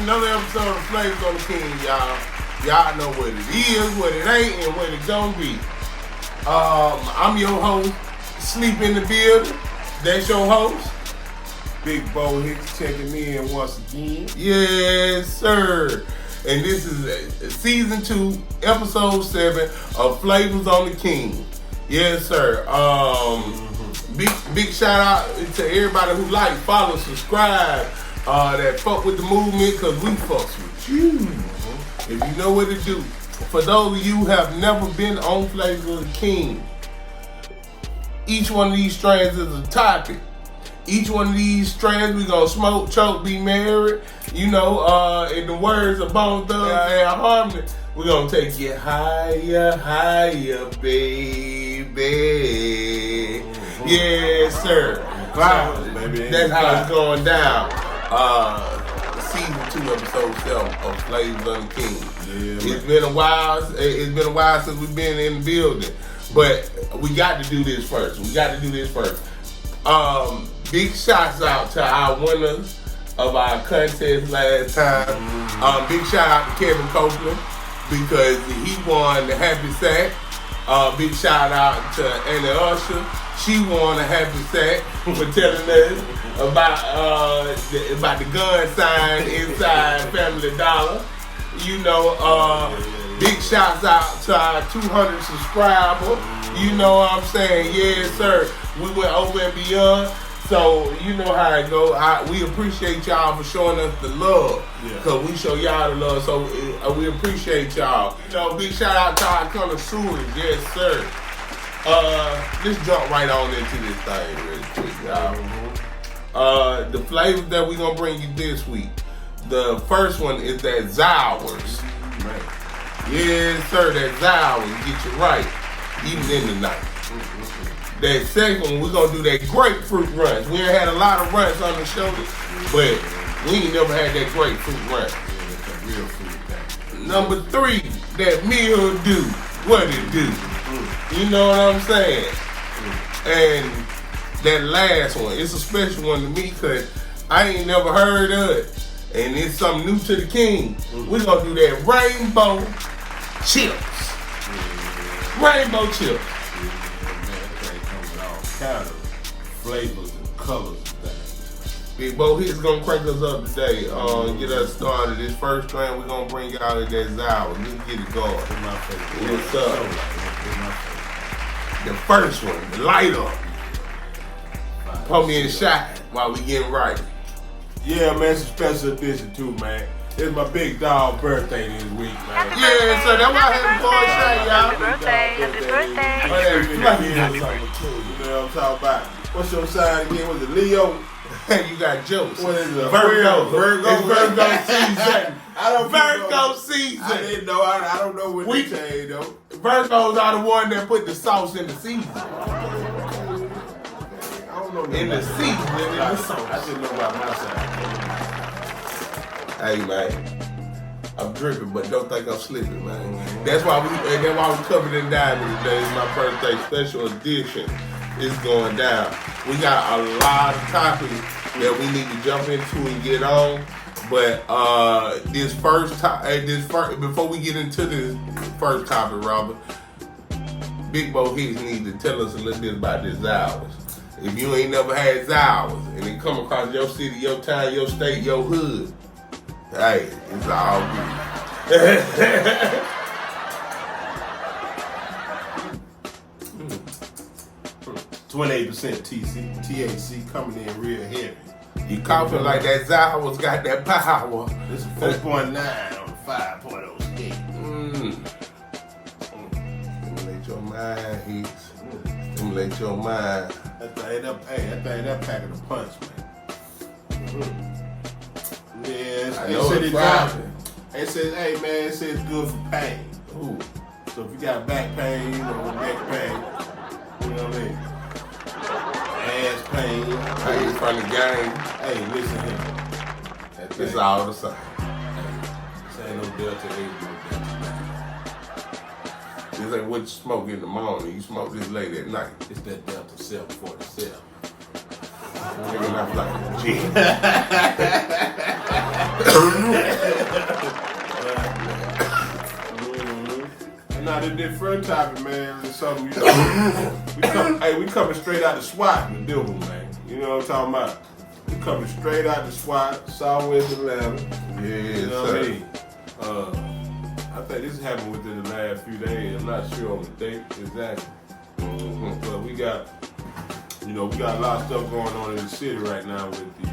another episode of Flavors on the King, y'all. Y'all know what it is, what it ain't, and what it gonna be. I'm your host, Sleep in the Building. That's your host. Big Bo Hick checking in once again. Yes, sir. And this is season 2, episode 7 of Flavors on the King. Yes, sir. Big shout out to everybody who like, follow, subscribe, that fuck with the movement, cause we fucks with you. If you know what to do. For those of you who have never been on Flavors of the King, each one of these strands is a topic. Each one of these strands we gonna smoke, choke, be married. You know, in the words of Bone Thugs and Harmony, we gonna take you higher, higher, baby. Yes, sir. Clouds, baby. That's how it's going down. Season 2, episode 7 of Flavors on the King. Yeah, it's been a while. It's been a while since we've been in the building, but we got to do this first. Big shouts out to our winners of our contest last time. Big shout out to Kevin Copeland because he won the Happy Sack. Big shout out to Annie Usher. She won a Happy Sack for telling us about the gun sign inside Family Dollar. You know, big shouts out to our 200 subscribers. You know what I'm saying? Yes, sir. We went over and beyond. So, you know how it go. We appreciate y'all for showing us the love. Because we show y'all the love. So, we appreciate y'all. You know, big shout out to our connoisseurs. Yes, sir. Let's jump right on into this thing really quick, y'all. The flavors that we're going to bring you this week. The first one is that Zowers. Yes, sir, that Zowers. Get you right. Even in the night. That second one, we're going to do that grapefruit runs. We ain't had a lot of runs on the show, but we ain't never had that grapefruit run. Real fruit. Number 3, that meal do. What it do. You know what I'm saying? And that last one, it's a special one to me because I ain't never heard of it. And it's something new to the king. We're going to do that rainbow chips. Rainbow chips. Kind of flavors and colors and things. Big Bo Hick's gonna crank us up today. Get us started. This first strand we're gonna bring out of that Zowers. Let's get it going. What's up? The first one, the light up. Put me in shot while we getting right. Yeah, man, it's a special edition too, man. It's my big dog birthday this week, man. Yeah, so that's why I had to go and say, y'all. Happy birthday. You know what I'm talking about. What's your sign again? Was it Leo? You got jokes. What is it? Virgo. It's Virgo season. Virgo season. I didn't know. I don't know what they say, though. Virgos are the one that put the sauce in the season. I don't know. In the season, in the sauce. I didn't know about my side. Hey, man. I'm dripping, but don't think I'm slipping, man. That's why we covered in diamond today. It's my birthday special edition. It's going down. We got a lot of topics that we need to jump into and get on. But before we get into this first topic, Robert, Big Bo Hicks needs to tell us a little bit about this Zowers. If you ain't never had Zowers and it come across your city, your town, your state, your hood, hey, it's all good. 28% THC coming in real heavy. You coughing like that Zowers got that power. This is 4.9 on the 5.0 scale. Stimulate your mind, Hicks. Stimulate your mind. That thing packing a punch, man. Yeah, I know it's driving. It says, hey man, it says good for pain. Ooh. So if you got back pain, you know, neck pain, you know what I mean? Ass pain. Pain from the game. Hey, listen here. It's all the same. This ain't no Delta 8, no Delta 9. This ain't what you smoke in the morning. You smoke this late at night. It's that Delta 747. Nigga, I'm like, gee. Now this first topic, man, is something we coming straight out the SWAT in the building, man. You know what I'm talking about? We coming straight out the SWAT, Southwest Atlanta. Yeah, you know what I mean? I think this happened within the last few days. I'm not sure on the date exactly. But we got a lot of stuff going on in the city right now with the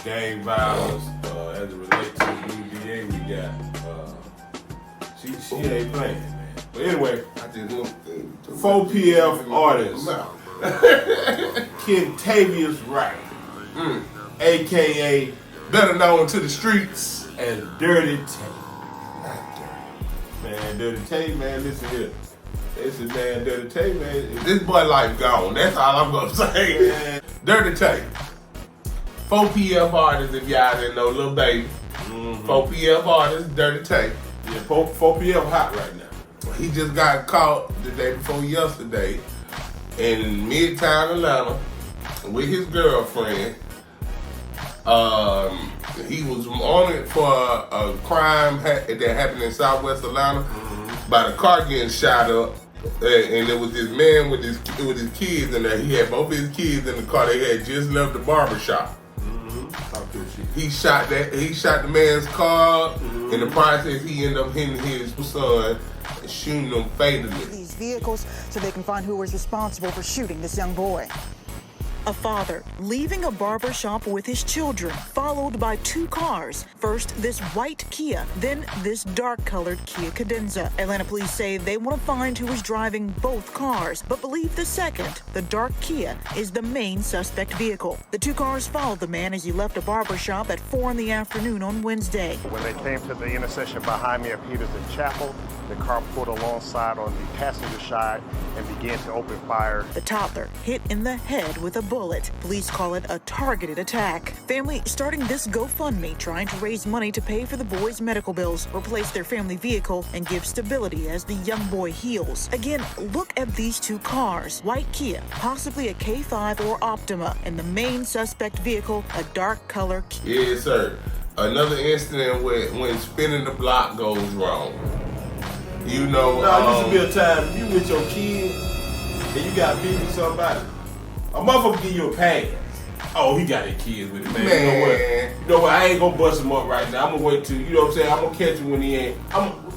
gang violence as it relates to the new DA we got. She ain't playing, man. But anyway, 4PF artist, Kentavious Wright, a.k.a. better known to the streets as Dirty Tay. Man, Dirty Tay, man, listen here. Listen, man, Dirty Tay, man. This boy life gone. That's all I'm gonna say. Man. Dirty Tay. 4PF artist, if y'all didn't know, Lil Baby. 4PF artist, Dirty Tay. Yeah, 4PF hot right now. He just got caught the day before yesterday in Midtown Atlanta with his girlfriend. He was on it for a crime that happened in Southwest Atlanta by the car getting shot up. And there was this man with his kids in there. He had both his kids in the car. They had just left the barber shop. He shot the man's car. In the process, he ended up hitting his son and shooting him fatally. These vehicles so they can find who was responsible for shooting this young boy. A father leaving a barber shop with his children, followed by two cars. First, this white Kia, then this dark-colored Kia Cadenza. Atlanta police say they want to find who was driving both cars, but believe the second, the dark Kia, is the main suspect vehicle. The two cars followed the man as he left a barber shop at 4 in the afternoon on Wednesday. When they came to the intersection behind me at Peters and Chapel, the car pulled alongside on the passenger side and began to open fire. The toddler hit in the head with a bullet. Police call it a targeted attack. Family starting this GoFundMe, trying to raise money to pay for the boy's medical bills, replace their family vehicle, and give stability as the young boy heals. Again, look at these two cars. White Kia, possibly a K5 or Optima, and the main suspect vehicle, a dark color Kia. Yes, sir. Another incident when spinning the block goes wrong. You know, it used to be a time if you with your kid and you got beef with somebody, a motherfucker give you a pass. Oh, he got his kids with him, man. You know what? I ain't gonna bust him up right now. I'm gonna wait till, you know what I'm saying? I'm gonna catch him when he ain't.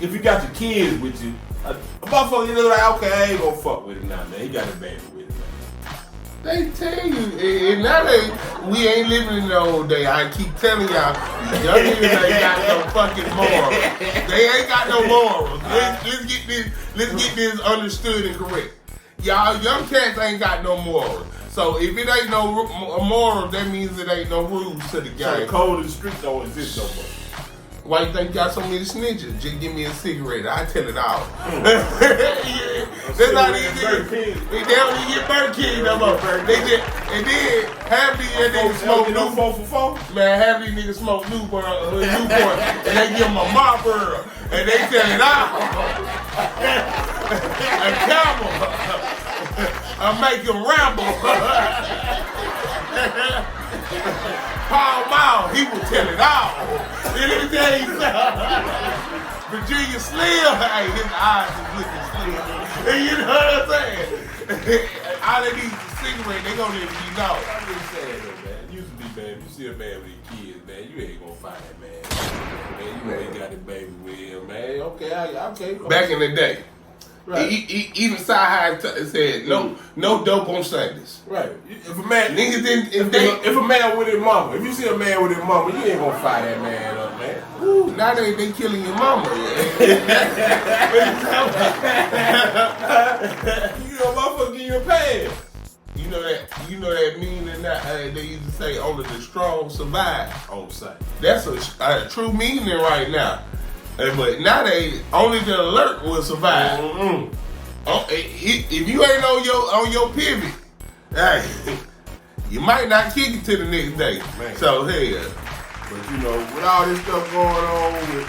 If you got your kids with you, a motherfucker, you know, like, okay, I ain't gonna fuck with him now, man. He got a baby with him, man. They tell you, and now we ain't living in the old day. I keep telling y'all, young niggas ain't got no fucking morals. They ain't got no morals. Let's get this understood and correct. Y'all young cats ain't got no morals. So if it ain't no moral, that means it ain't no rules to the game. So the code of the street don't exist no more. Why you think y'all so many snitches? Just give me a cigarette. I tell it all. That's how these niggas. They don't even get Burger King no more. They just, and then half these niggas smoke Newport. 4 for 4? Man, half these niggas smoke Newport, and they give them a Marlboro, and they tell it all. A Camel. I make them ramble. Paul Mall, he will tell it all. Let me tell you something. Virginia Slim, hey, his eyes is looking slim. And you know what I'm saying? All they need is a cigarette, they gonna let you know. I'm just saying though, man. It used to be, man, you see a man with his kids, man, you ain't gonna find that man. Man, you ain't got a baby with him, man. Okay. Back in the day. Right. Even Sci-High said no dope on Sundays. Right. If a man, niggas didn't. If a man with his mama, if you see a man with his mama, you ain't gonna fire that man up, man. Ooh, now they killing your mama. You know, motherfucker, give you a pass. You know that meaning that they used to say only the strong survive on sight. That's a true meaning right now. But now only the alert will survive. If you ain't on your pivot, hey, you might not kick it to the next day. Man. So hell. But you know, with all this stuff going on with,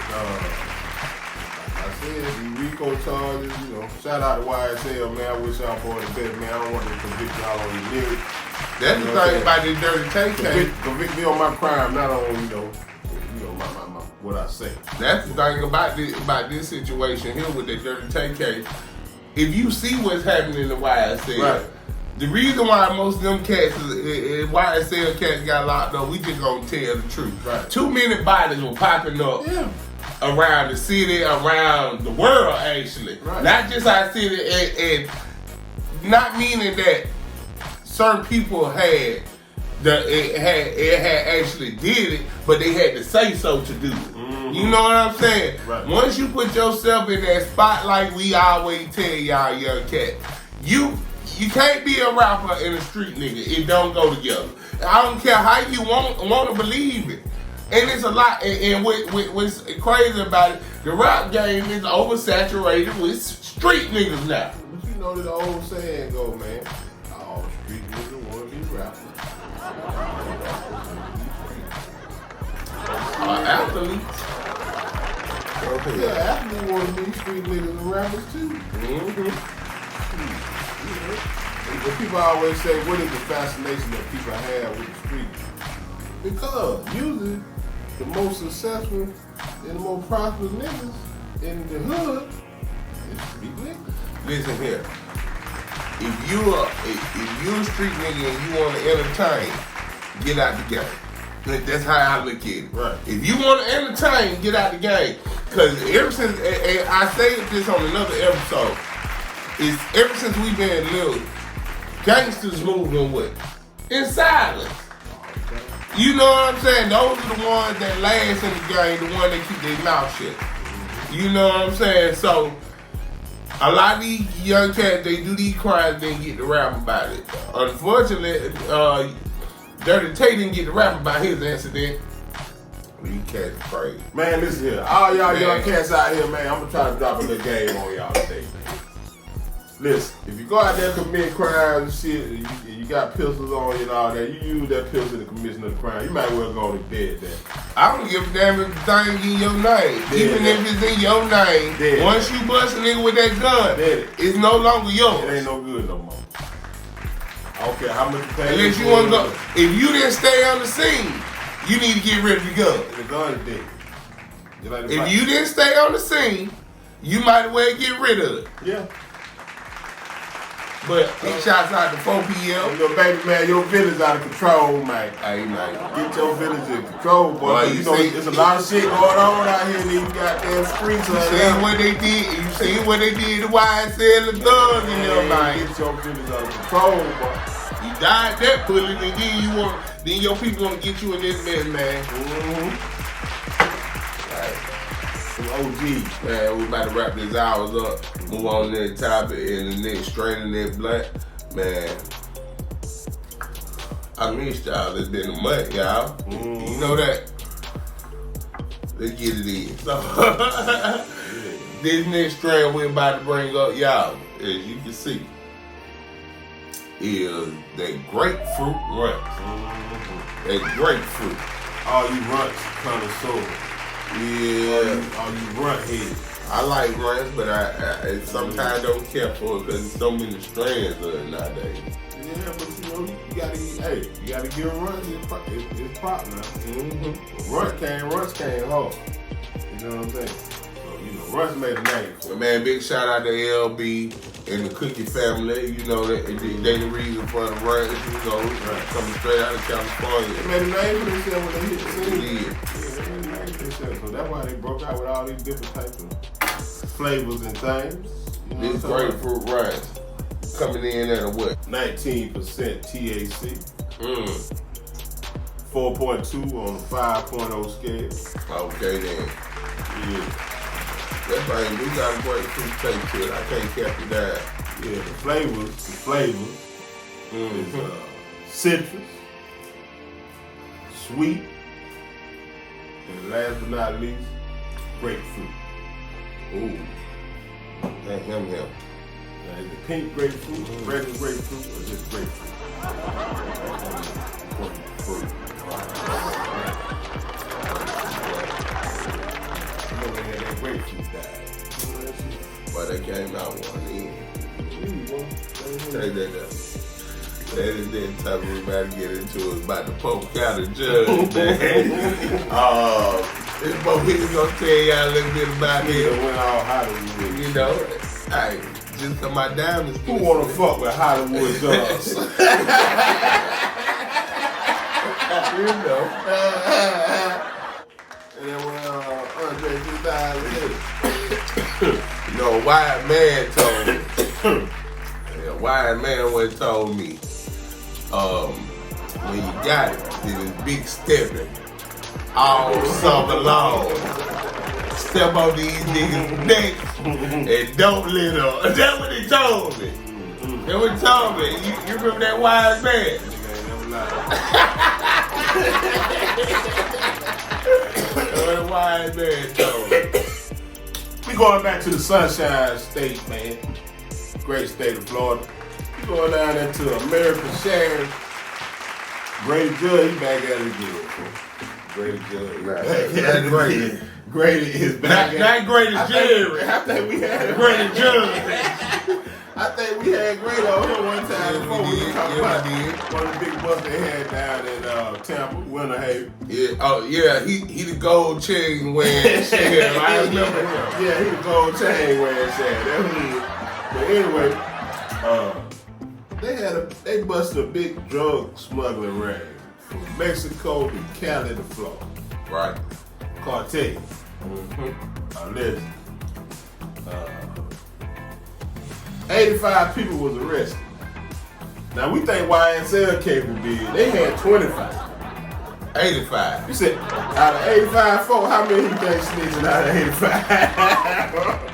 like I said, the RICO charges, you know, shout out to YSL, man. I wish y'all boy the best, man. I don't want to convict y'all on your lyrics. That's the thing about this dirty tank case. Convict me on my crime, not on my what I say. That's the thing about this situation here with the dirty tank case. If you see what's happening in the YSL, right. The reason why most of them cats, YSL cats got locked up, we just gonna tell the truth. Right. Too many bodies were popping up around the city, around the world, actually. Right. Not just our city, and not meaning that certain people had actually did it, but they had to say so to do it. Mm-hmm. You know what I'm saying? Right. Once you put yourself in that spotlight, we always tell y'all young cat, you can't be a rapper and a street nigga. It don't go together. I don't care how you want to believe it. And it's a lot. And what's crazy about it, the rap game is oversaturated with street niggas now. But you know the old saying go, man. All street niggas want to be rappers. Athletes. Okay. Yeah, athletes want to be street niggas and rappers too. Mm-hmm. But people always say, what is the fascination that people have with the street? Because usually the most successful and the most prosperous niggas in the hood is street niggas. Listen here. If you're a street nigga and you want to entertain, get out the game. That's how I look at it. Right. If you want to entertain, get out the game. Because ever since, and I say this on another episode, is ever since we've been little, gangsters moving what? In silence. You know what I'm saying? Those are the ones that last in the game, the ones that keep their mouth shut. You know what I'm saying? So, a lot of these young cats, they do these crimes, then get to rap about it. Unfortunately, Dirty Tate didn't get to rap about his incident. These cats crazy. Man, listen here. All y'all young cats out here, man, I'm going to try to drop a little game on y'all today, man. Listen, if you go out there and commit crimes and shit, and you got pistols on you and all that, you use that pistol in the commission of the crime, you might well go to dead there. I don't give a damn if the thing in your name. Even if it's in your name, once you bust a nigga with that gun, it's no longer yours. It ain't no good no more. I don't care how much you pay. Unless you want to go. If you didn't stay on the scene, you need to get rid of the gun. The gun is dead. If you didn't stay on the scene, you might as well get rid of it. Yeah. But big shouts out to 4 p.m. Your baby, man, your village out of control, man. Hey, man. Get your village in control, boy. You know, there's a lot of shit going on out here in these goddamn streets. You seen what they did? You seen what they did to YSL and Thug in there, man. Get your village out of control, boy. You died that bullet, and then your people gonna get you in this mess, man. Mm-hmm. OG. Man, we about to wrap this hours up. Move on to the topic and the next strain in that blunt. Man, I missed y'all. It's been a month, y'all. Mm-hmm. You know that? Let's get it in. So, this next strain we're about to bring up, y'all, as you can see, is that grapefruit runts. Mm-hmm. That grapefruit. All you runts connoisseurs. Yeah. All you runt heads. I like runs, but I sometimes don't care for it because there's so many strands of it nowadays. Yeah, but you know, you gotta give a run. It's pop now. Mm-hmm. Runs came hard. You know what I'm saying? So, you know, Runs made a name. But man, big shout out to LB and the Cookie family. You know, they the reason for the runs, you know, coming straight out of California. They made a name for themselves when they hit the scene. Yeah. They made a name for themselves. So that's why they broke out with all these different types of flavors and things. You know This grapefruit runs coming in at a what? 19% THC. 4.2 on a 5.0 scale. Okay then. Yeah. That thing do got a grapefruit taste to it. I can't cap it down. Yeah, the flavors is citrus, sweet, and last but not least, grapefruit. Ooh. That him. Now, is the pink grapefruit, regular grapefruit, or just grapefruit? Grapefruit. You know they had that grapefruit died. But they came out one in. Take that up. That is that topic we about to get into is about the Polk County judge, man. This Bo Hick is gonna tell y'all a little bit about Nigga it. went all Hollywood. You know, hey, just come my diamonds. Who wanna fuck with Hollywood judges? You know. And then when Andre 2000, you know, a wise man told me. A wise man once told me, when you got it, then it's big stepping all summer long. Step on these niggas' necks and don't let up. That's what he told me. That's what he told me. You remember that wise man? That's what the wise man told me. We going back to the Sunshine State, man. Great state of Florida. We going down there to American Sheriff. Grady Judd, he back at it again. Grady Judd. That's Grady. Grady is back at it. Not Grady Jerry. I think we had Grady Judd. I think we had Grady on here one time before we were talking about one of the big busts they had down in Tampa, Winter Haven. Yeah, oh yeah, he the gold chain wearing sheriff. I remember him. Yeah, he the gold chain wearing sheriff. That was it. But anyway, they busted a big drug smuggling ring from Mexico to Cali to Florida. Right. Cartel. Listen. 85 people was arrested. Now we think YSL came from big. They had 25. 85. You said out of 85 folk, how many you think snitching out of 85?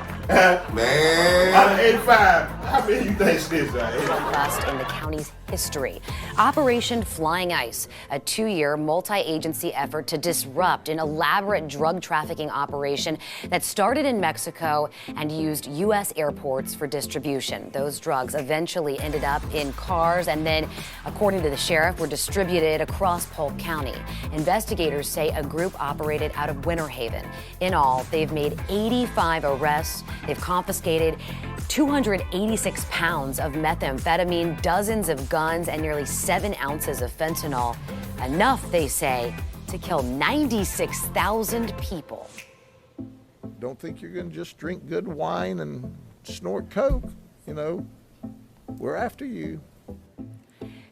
Man. Out of 85, how many you think snitching out of 85? Bust in the county's history. Operation Flying Ice, a 2-year multi-agency effort to disrupt an elaborate drug trafficking operation that started in Mexico and used U.S. airports for distribution. Those drugs eventually ended up in cars and then, according to the sheriff, were distributed across Polk County. Investigators say a group operated out of Winter Haven. In all, they've made 85 arrests. They've confiscated 286 pounds of methamphetamine, dozens of guns, and nearly 7 ounces of fentanyl. Enough, they say, to kill 96,000 people. Don't think you're going to just drink good wine and snort coke. You know, we're after you.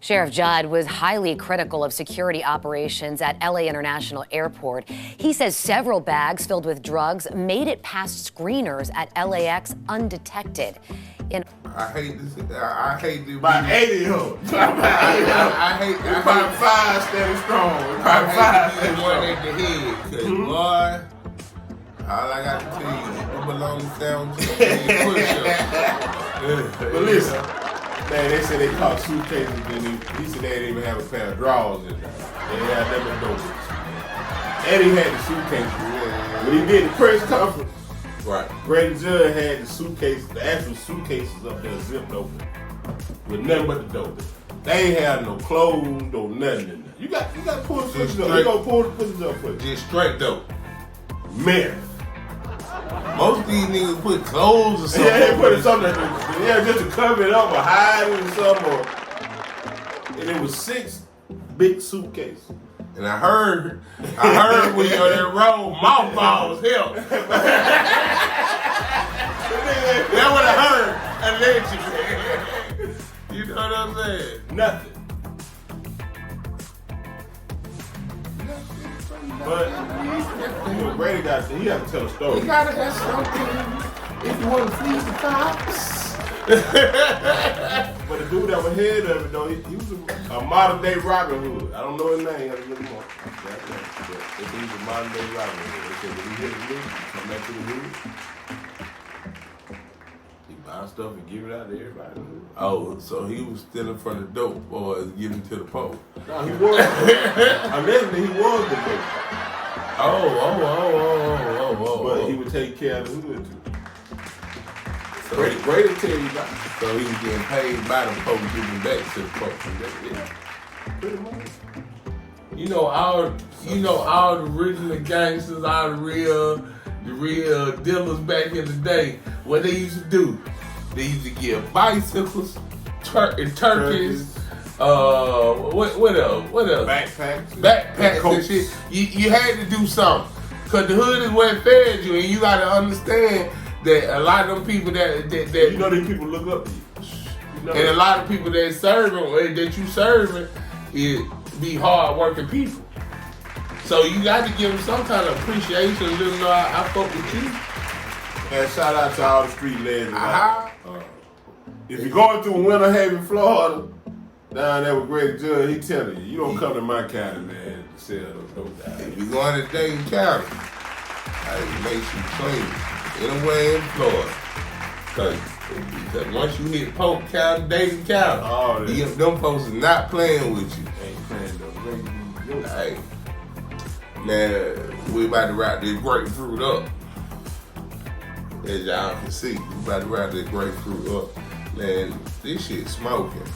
Sheriff Judd was highly critical of security operations at LA International Airport. He says several bags filled with drugs made it past screeners at LAX undetected. I hate this. I hate this. About 80 of them. I hate. About 5 steady strong. About 5 steady one strong. at the head. Cause boy, all I got to tell you, you belong to sound to push-up. But listen, man, they said they caught suitcases and he said they didn't even have a pair of drawers in there. They had them in doors. And he had the suitcases. When he did the press conference, Right. Grady Judd had the suitcases, the actual suitcases up there zipped open with nothing but the dope. They ain't had no clothes, no nothing in there. You got to pull the footage up. You gonna pull the footage up for you. Just straight dope. Man. Most of these niggas put clothes or something. Yeah, they put something, just to cover it up or hide it or something. And it was 6 big suitcases. And I heard when you're on that road, mothballs help. That's what I heard. Allegedly. You know what I'm saying? Nothing. But you know, Grady got he had to tell a story. You gotta have something if you want to please the cops. But the dude that was head of it though, he was a modern day Robin Hood. I don't know his name, I don't look him up. But he was a modern day Robin Hood. They said when he hit the hood, come back to the hood. He buy stuff and give it out to everybody. Oh, so he was stealing from the dope boys, giving to the Pope. No, he was. Allegedly, he was the dope. Oh. But he would take care of the hood too. So Grady tell you about it. So he was getting paid by the Pope, giving back to the Pope. Yeah. Pretty much. You know all the original gangsters, all the real dealers back in the day. What they used to do? They used to give bicycles, turkeys, What else? Backpacks and shit. You had to do something. Cause the hood is what fed you, and you gotta understand that a lot of them people that you know these people look up to you. And a lot of people that you serving, it be hard working people. So you got to give them some kind of appreciation. Let them know I fuck with you. And shout out to all the street legends. If you're going through Winter Haven, Florida, down there with Grady Judd, he telling you don't come to my county, man, to sell those dope down. If you're going to Dayton County, I make you clean anywhere in Florida. Because once you hit Polk County, Dayton County, them folks are not playing with you. Ain't playing though. Hey, man, we about to wrap this grapefruit up. As y'all can see, we about to wrap this grapefruit up. Man, this shit smoking.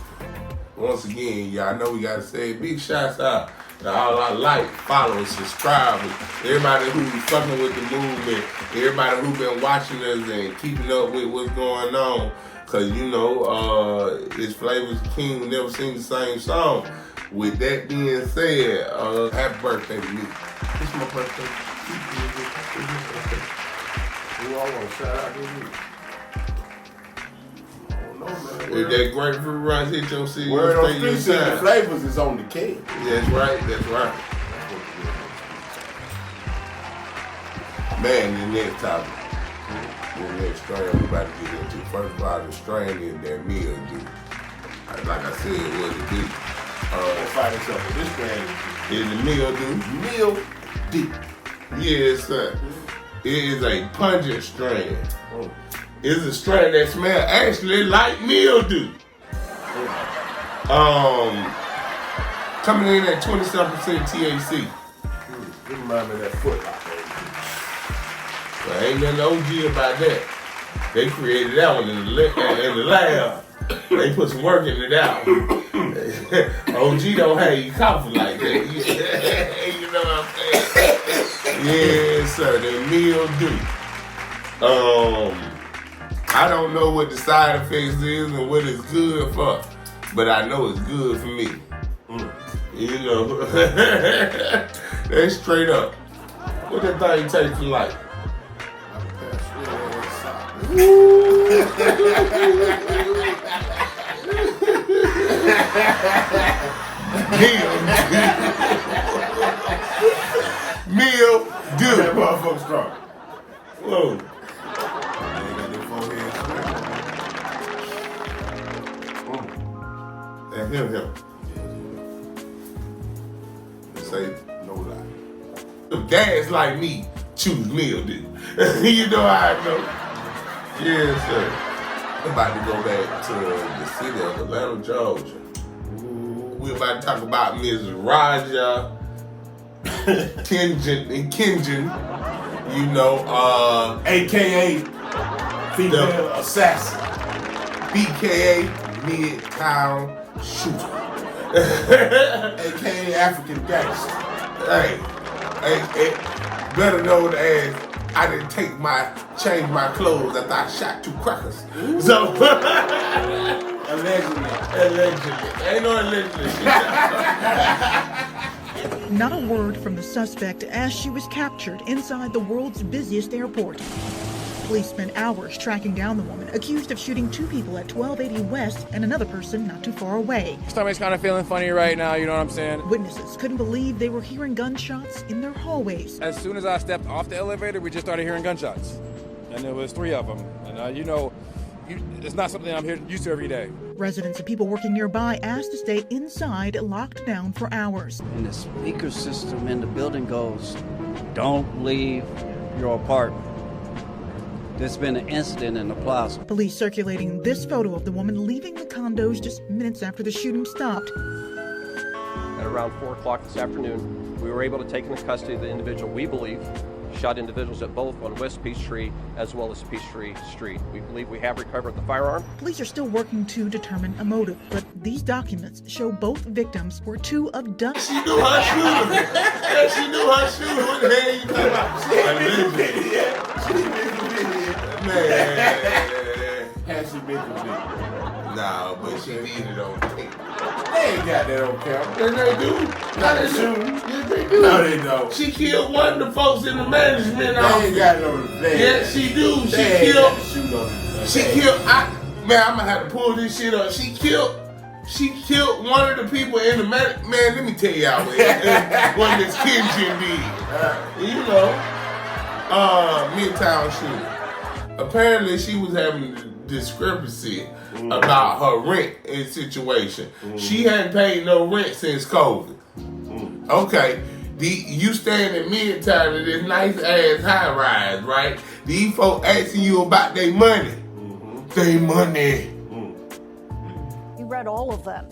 Once again, y'all know we gotta say big shouts out to all our followers, subscribers, everybody who's fucking with the movement, everybody who's been watching us and keeping up with what's going on. Cause you know, it's Flavors King, we never sing the same song. With that being said, happy birthday to me. It's my birthday. Who I want to shout out to you? If that grapefruit runs hit your city, word on street said the Flavors is on the cake. That's right. Man, the next topic. The next strain we're about to get into. First of all, the strain is that meal do. Like I said, what it do. Find itself with this strain. Is the meal do? Meal deep. Yes, sir. It is a pungent strain. It's a strain that smells actually like mildew. Coming in at 27% THC. Remind me of that Foot Locker. Well, ain't nothing OG about that. They created that one in the lab. They put some work into that one. OG don't have you coughing like that. You know what I'm saying? Yes, sir. The mildew. I don't know what the side effects is and what it's good for, but I know it's good for me. You know, that's straight up. What that thing tastes like? Meal do. That motherfucker strong. Whoa. And him. Say no lie. If dads like me choose mildew. You know how I know. Yes, sir. I'm about to go back to the city of Atlanta, Georgia. We're about to talk about Ms. Raja Kinjin. You know, AKA female assassin. BKA Midtown Shooter. AKA African gangster. Hey, better known as I didn't change my clothes after I shot 2 crackers. So allegedly. Ain't no allegedly. Not a word from the suspect as she was captured inside the world's busiest airport. Police spent hours tracking down the woman accused of shooting 2 people at 1280 West and another person not too far away. Stomach's kind of feeling funny right now, you know what I'm saying? Witnesses couldn't believe they were hearing gunshots in their hallways. As soon as I stepped off the elevator, we just started hearing gunshots. And there was 3 of them. And it's not something I'm used to every day. Residents and people working nearby asked to stay inside, locked down for hours. And the speaker system in the building goes, "Don't leave your apartment." There's been an incident in the plaza. Police circulating this photo of the woman leaving the condos just minutes after the shooting stopped. At around 4 o'clock this afternoon, we were able to take into custody the individual we believe shot individuals at both on West Peachtree as well as Peachtree Street. We believe we have recovered the firearm. Police are still working to determine a motive, but these documents show both victims were 2 of dozens. She knew her shooter. She knew her shooter. What the hell you talking about? Man. Has she been convicted. Nah, but she did it on tape. They ain't got that on camera. Yes, they do. Not the shooting. Yes, they do. No, they don't. She killed one of the folks in the management office. They ain't got it on the play. Yes, she do. They ain't got the shoot on the She killed. Man, I'm gonna have to pull this shit up. She killed one of the people in the man. Man, let me tell y'all what this Kenjin did. You know, Midtown shooting. Apparently, she was having a discrepancy about her rent and situation. She hadn't paid no rent since COVID. Okay, you staying in Midtown in this nice ass high rise, right? These folks asking you about their money. They money. You read all of them.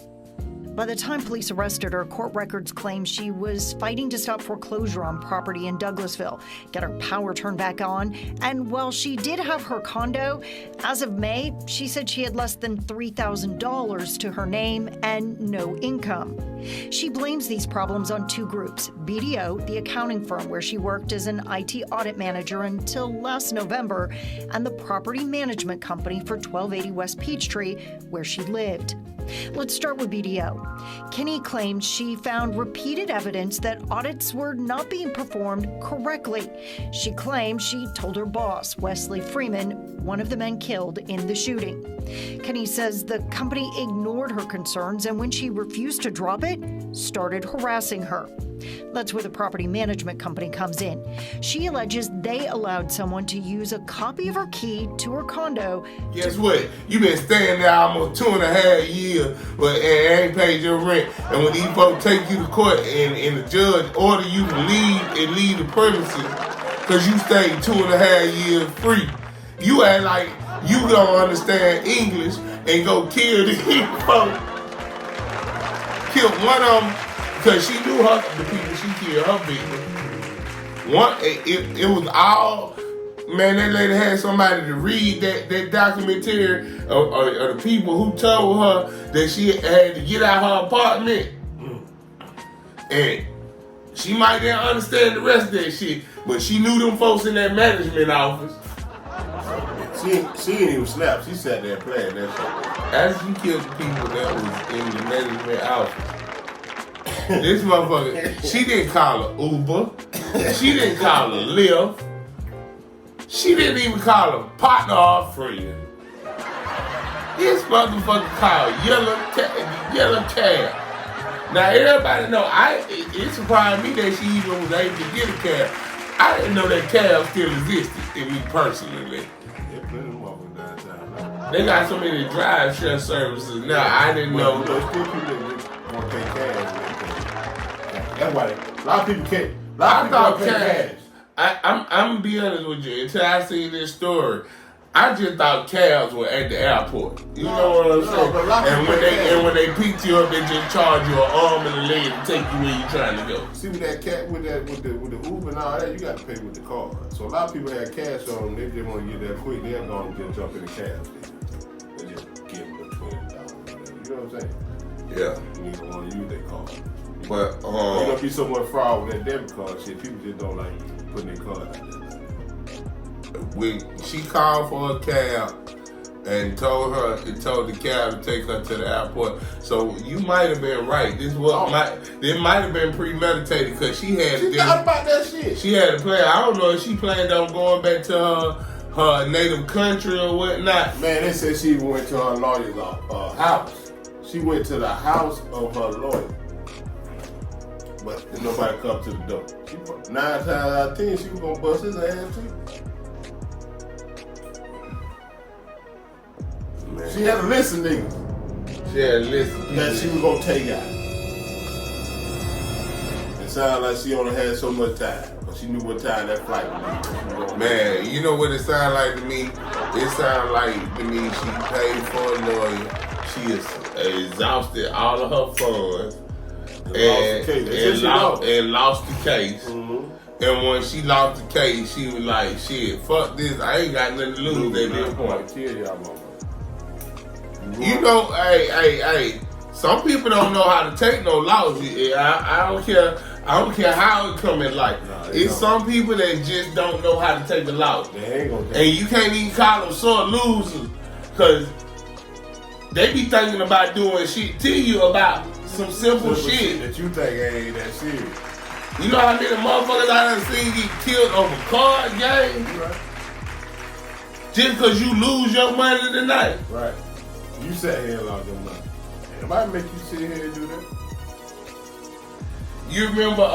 By the time police arrested her, court records claim she was fighting to stop foreclosure on property in Douglasville, get her power turned back on, and while she did have her condo, as of May, she said she had less than $3,000 to her name and no income. She blames these problems on two groups, BDO, the accounting firm where she worked as an IT audit manager until last November, and the property management company for 1280 West Peachtree, where she lived. Let's start with BDO. Kinney claimed she found repeated evidence that audits were not being performed correctly. She claimed she told her boss, Wesley Freeman, one of the men killed in the shooting. Kinney says the company ignored her concerns and when she refused to drop it, started harassing her. That's where the property management company comes in. She alleges they allowed someone to use a copy of her key to her condo. Guess what? You been staying there almost 2.5 years, but ain't paid your rent. And when these folks take you to court and the judge order you to leave the premises because you stayed 2.5 years free, you act like you don't understand English and go kill these folks. Kill one of them. Because she knew the people she killed, her victims. It was all, man, that lady had somebody to read that documentary of the people who told her that she had to get out her apartment. And she might not understand the rest of that shit, but she knew them folks in that management office. She didn't even snap. She sat there playing that shit. As she killed the people that was in the management office. This motherfucker, she didn't call her Uber. She didn't call her Lyft. She didn't even call her partner or friend. This motherfucker called Yellow Cab. Now everybody know, it surprised me that she even was able to get a cab. I didn't know that cab still existed in me personally. They got so many drive share services now, I didn't know. There's still people that want to pay cash. That's why a lot of people can't. A lot of people don't pay cash. I'm gonna be honest with you. Until I seen this story, I just thought cabs were at the airport. You know what I'm saying? And when they pick you up, they just charge you an arm and a leg to take you where you trying to go. See with that cat with the Uber and all that, you got to pay with the card. So a lot of people have cash on them. They just want to get there quick. They're going to just jump in the cab. They just give them the $20. You know what I'm saying? Yeah. You don't want to use their card. But there's gonna be so much fraud with that debit card shit. People just don't like putting their card out there. When she called for a cab and told the cab to take her to the airport, so you might have been right. It might have been premeditated because she thought about that shit. She had a plan. I don't know if she planned on going back to her native country or whatnot. Man, they said she went to her lawyer's house. She went to the house of her lawyer. But nobody come to the door. 9 times out of 10, she was gonna bust his ass too. Man. She had a list of niggas. She had a list of that she was gonna take out. It sounded like she only had so much time, but she knew what time that flight would be. Man, you know what it sounded like to me? It sounded like to me she paid for a lawyer. She is exhausted all of her funds. And lost the case. Mm-hmm. And when she lost the case, she was like, shit, fuck this. I ain't got nothing to lose at this point. You know, hey, some people don't know how to take no loss. I don't care. I don't care how it come in life. It's some people that just don't know how to take the loss. They ain't gonna take and you can't even call them sore losers. Because They be thinking about doing shit to you about some simple shit that you think ain't that serious. You know how many motherfuckers I done seen get killed over card games? Right. Just because you lose your money tonight. Right. You sat here and lost your money. Nobody make you sit here and do that. You remember,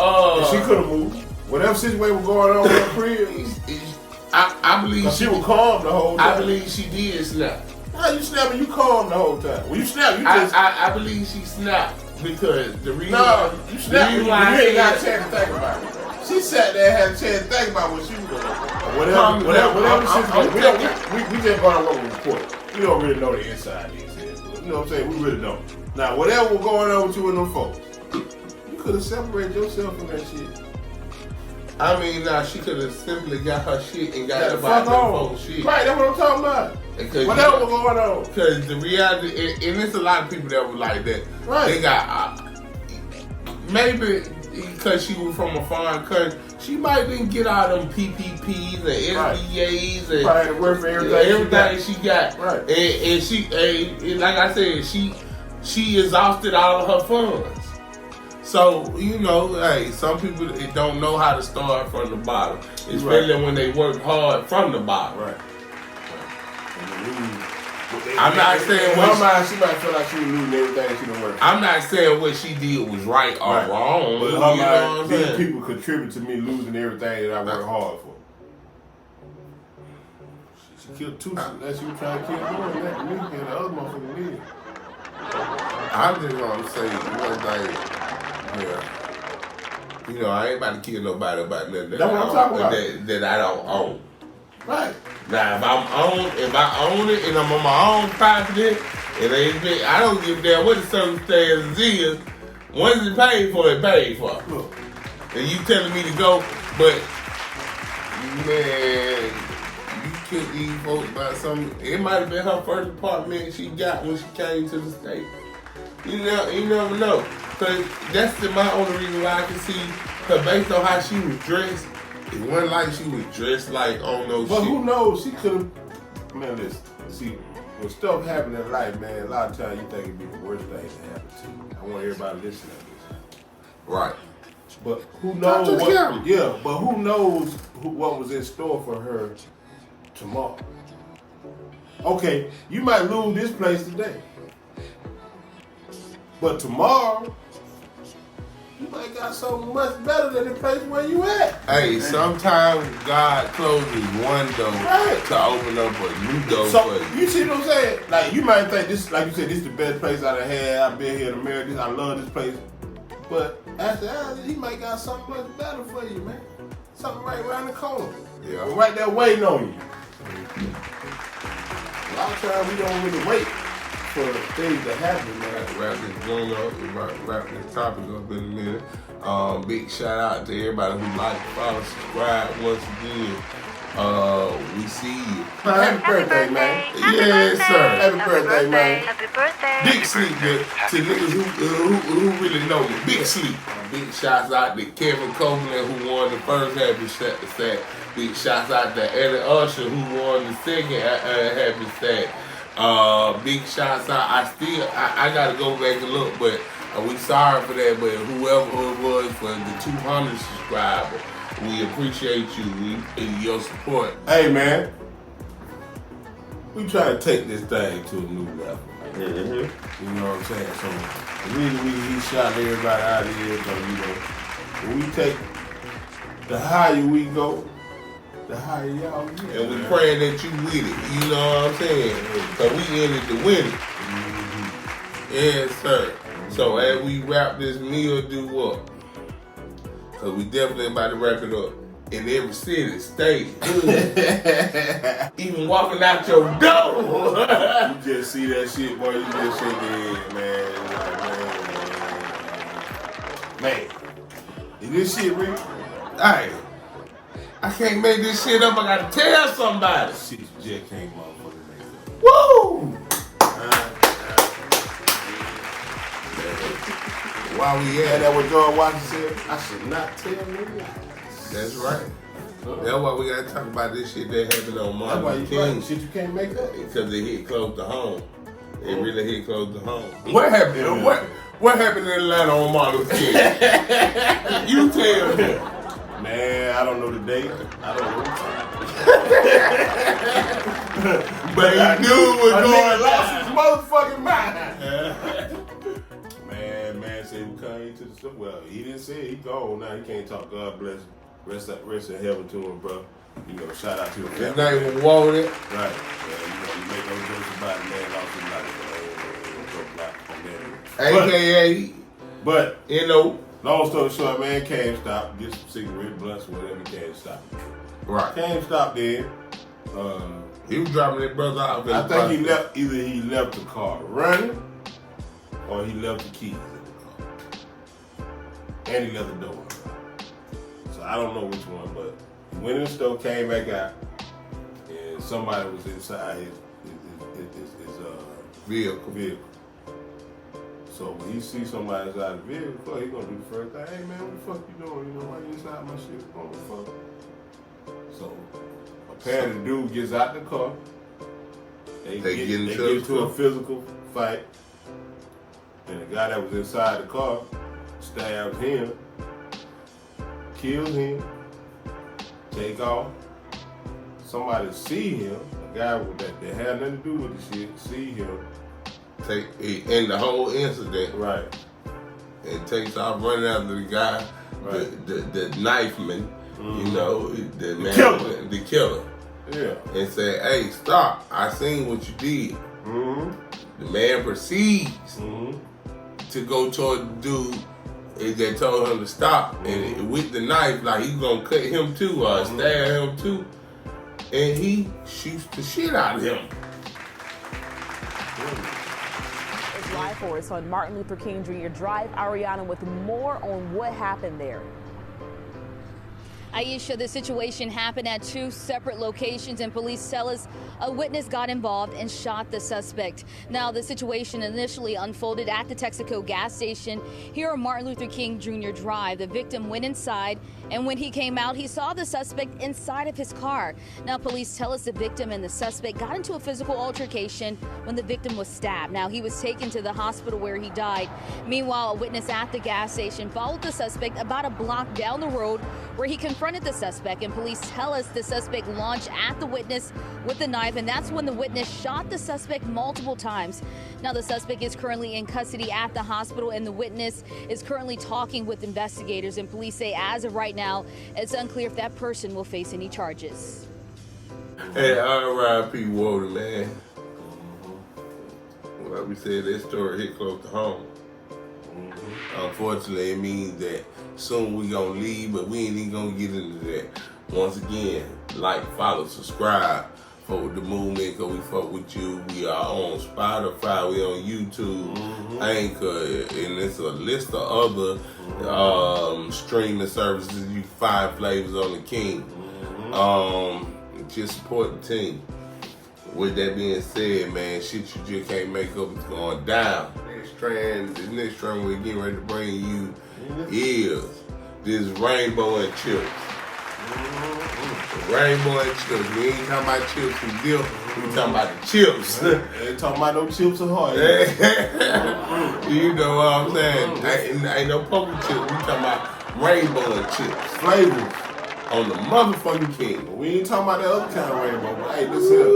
she could have moved. Whatever situation was going on with her crib, I believe she was calm the whole time. I believe she did snap. How you snapping? You calm the whole time. When you snap, you just... I believe she snapped because the reason... No, you snapped. You ain't got a chance to think about it. She sat there and had a chance to think about what she was doing. Whatever situation. We just gonna roll with report. We don't really know the inside of these heads. You know what I'm saying? We really don't. Now, whatever was going on with you and them folks, you could have separated yourself from that shit. I mean, she could have simply got her shit and got the fuck on shit. Right, that's what I'm talking about. Whatever was going on. Because the reality, and there's a lot of people that were like that. Right. They got, maybe because she was from a foreign country, she might didn't get all them PPPs and SBAs and work for everything she got. Right. And she, like I said, she exhausted all of her funds. So, you know, hey, some people don't know how to start from the bottom. Especially when they work hard from the bottom. Right. I'm not saying in her mind, she might feel like she was losing everything she done worked. I'm not saying what she did was right or wrong. But in her mind, these people contribute to me losing everything that I worked hard for. She killed two unless she was trying to kill more than that me and the other motherfucker did. I'm just gonna say, you know, I ain't about to kill nobody about nothing that I don't own. Right. Now, if I own it and I'm on my own property, I don't give a damn what the circumstances is. Once it's paid for, it's paid for. Look. And you telling me to go, but man, you killed these folks by something. It might have been her first apartment she got when she came to the state. You never know. Cause that's my only reason why I can see her based on how she was dressed. It wasn't like she was dressed like on no shit. But who knows? She could have. Man, listen. See, when stuff happen in life, man, a lot of times you think it'd be the worst thing to happen to you. I want everybody listening to this. Right. But who knows? But who knows what was in store for her tomorrow? Okay, you might lose this place today, but tomorrow. You might got something much better than the place where you at. Hey, sometimes God closes one door to open up a new door for you. You see what I'm saying? Like, you might think this, like you said, this is the best place I've had. I've been here in America. I love this place. But after that, he might got something much better for you, man. Something right around the corner. Yeah. Right there waiting on you. A lot of times we don't really wait for things to happen, man. Wrap this joint up, wrap this topic up in a minute. Big shout out to everybody who like, follow, subscribe once again. We see you. Happy birthday, man. Yes, sir. Happy birthday, man. Happy birthday. Big sleep, man. To niggas who really know me. Big sleep. Big shouts out to Kevin Copeland who won the first Happy Stack. Big shouts out to Eddie Usher who won the second Happy Stack. Big shouts out. I gotta go back and look, but we sorry for that. But whoever it was for the 200 subscribers, we appreciate you. Your support. Hey, man. We try to take this thing to a new level. Mm-hmm. You know what I'm saying? So the reason we shot everybody out of here, because when we take the higher we go, the higher y'all get. And we praying that you with it. You know what I'm saying? Because we in it to win it. Mm-hmm. Yes, sir. So as we wrap this meal, do what? Because we definitely about to wrap it up. In every city, state, even walking out your door. You just see that shit, boy. You just shake your head, man. Is this shit real? Hey, I can't make this shit up. I gotta tell somebody. Shit, you just can't motherfucking make it up. Woo! Why we at that? What George Washington said? I should not tell no lies. That's right. That's why we gotta talk about this shit that happened on Martin Luther King. Shit you can't make up. Because it hit close to home. It really hit close to home. What happened? What happened in Atlanta on Martin Luther King? You tell me. Man, I don't know the date. I don't know. But he knew it was going lost his motherfucking mind. Man said he came to the store. Well, he didn't say it. He gone now. He can't talk. God bless him. Rest in heaven to him, bro. You know, shout out to him. His name was Walden. Right. Yeah, you know, you make those jokes about it, man, lost his life. AKA. But, you know. Long story short, man, came stop, get some cigarette blunts, whatever, came stop. Right. Came stop there. He was driving that brother out. I think he left, either he left the car running or he left the keys in the car. And he left the door unlocked. So I don't know which one, but he went in the store, came back out, and somebody was inside his vehicle. So when he sees somebody inside the vehicle, he gonna do the first thing. Hey man, what the fuck you doing? You know, why you inside my shit? What the fuck? So apparently the dude gets out the car. They get into a physical fight. And the guy that was inside the car stabs him, kills him, take off. Somebody see him, a guy that had nothing to do with the shit, see him. In the whole incident, right, and takes off running after the guy, right. the knife man, you know, the man, the killer, yeah, and say, "Hey, stop! I seen what you did." The man proceeds to go toward the dude that told him to stop, and with the knife, like he's gonna cut him too, or stab him too, and he shoots the shit out of him. Live for us on Martin Luther King Jr. Drive. Ariana with more on what happened there. Aisha, the situation happened at two separate locations, and police tell us a witness got involved and shot the suspect. Now, the situation initially unfolded at the Texaco gas station here on Martin Luther King Jr. Drive. The victim went inside, and when he came out, he saw the suspect inside of his car. Now, police tell us the victim and the suspect got into a physical altercation when the victim was stabbed. Now, he was taken to the hospital where he died. Meanwhile, a witness at the gas station followed the suspect about a block down the road where he confronted the suspect, and police tell us the suspect launched at the witness with the knife, and that's when the witness shot the suspect multiple times. Now, the suspect is currently in custody at the hospital, and the witness is currently talking with investigators, and police say as of right now, it's unclear if that person will face any charges. Hey, R.I.P. Walden, man. Like we said, that story hit close to home. Unfortunately, it means that soon we gonna leave, but we ain't even gonna get into that. Once again, like, follow, subscribe for the movement, cause we fuck with you. We are on Spotify, we on YouTube, Anchor, and it's a list of other streaming services. You can find Flavors on the King. Just support the team. With that being said, man, shit you just can't make up is going down. The next strand we're getting ready to bring you is this rainbow and chips. Rainbow and chips. We ain't talking about chips and dip. We talking about the chips. Ain't talking about no chips or heart. You know what I'm saying? Ain't no poker chips. We talking about rainbow and chips. Flavors on the motherfucking King. We ain't talking about that other kind of rainbow. But hey, this here.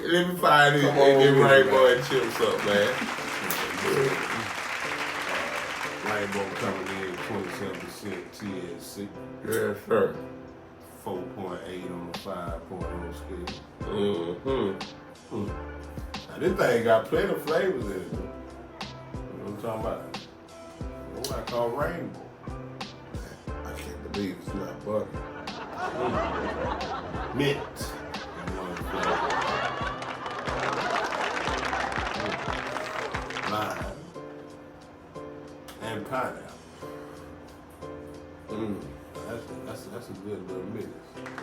Let me find it and get rainbow and chips up, man. Rainbow coming in 27% THC. Yes, sir. 4.8 on the 5.0 scale. Now this thing got plenty of flavors in it. You know what I'm talking about? What I call rainbow. I can't believe it's not butter. Mint. Lime and pineapple. That's a good little mix.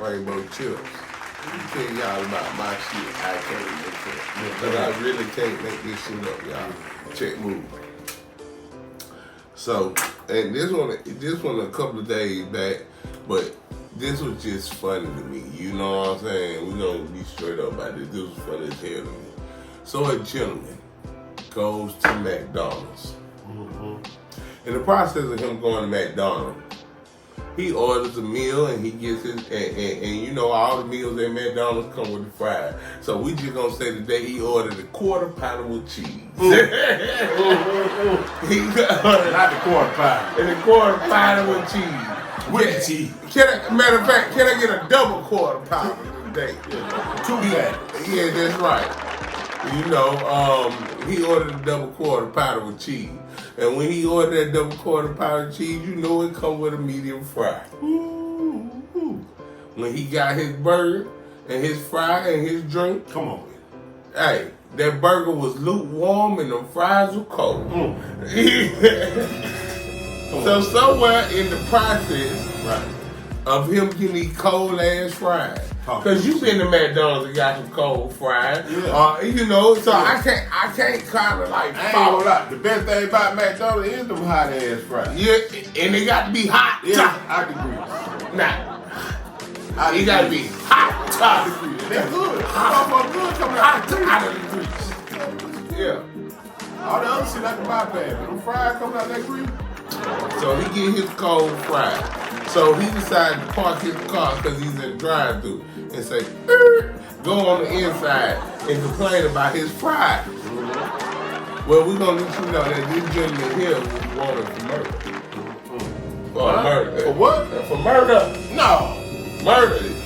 Rainbow chips. Let me tell y'all about my shit. I can't make it. But I really can't make this shit up, y'all. Check move. So, and this one a couple of days back, but this was just funny to me. You know what I'm saying? We're going to be straight up about this. This was funny as hell to me. So a gentleman goes to McDonald's. In the process of him going to McDonald's, he orders a meal and he gets his, and you know all the meals at McDonald's come with the fries. So we just gonna say today he ordered a quarter pounder with cheese. He ordered Not the quarter pounder. and a quarter pounder with cheese. With cheese. Matter of fact, can I get a double quarter pounder today? Two bags. Yeah, that's right. You know, he ordered a double quarter pounder with cheese. And when he ordered that double quarter pounder of cheese, you know it come with a medium fry. When he got his burger and his fry and his drink, Come on, man. hey, that burger was lukewarm and the fries were cold. So somewhere in the process of him getting these cold ass fries, because you been to McDonald's and got some cold fries, you know, so I can't kind of like I ain't gonna lie. The best thing about McDonald's is them hot ass fries. Yeah, and they got to be hot. Yeah, I agree. Nah, they got to be hot. They're good. Hot good coming out of the grease. Yeah. All the other shit I can bypass, but them fries coming out that grease. So he get his cold fries. So he decided to park his car because he's in drive-through and say, go on the inside and complain about his fries. Well, we're going to let you know that this gentleman here was wanted for murder. For murder. For what? For murder. No. Murder.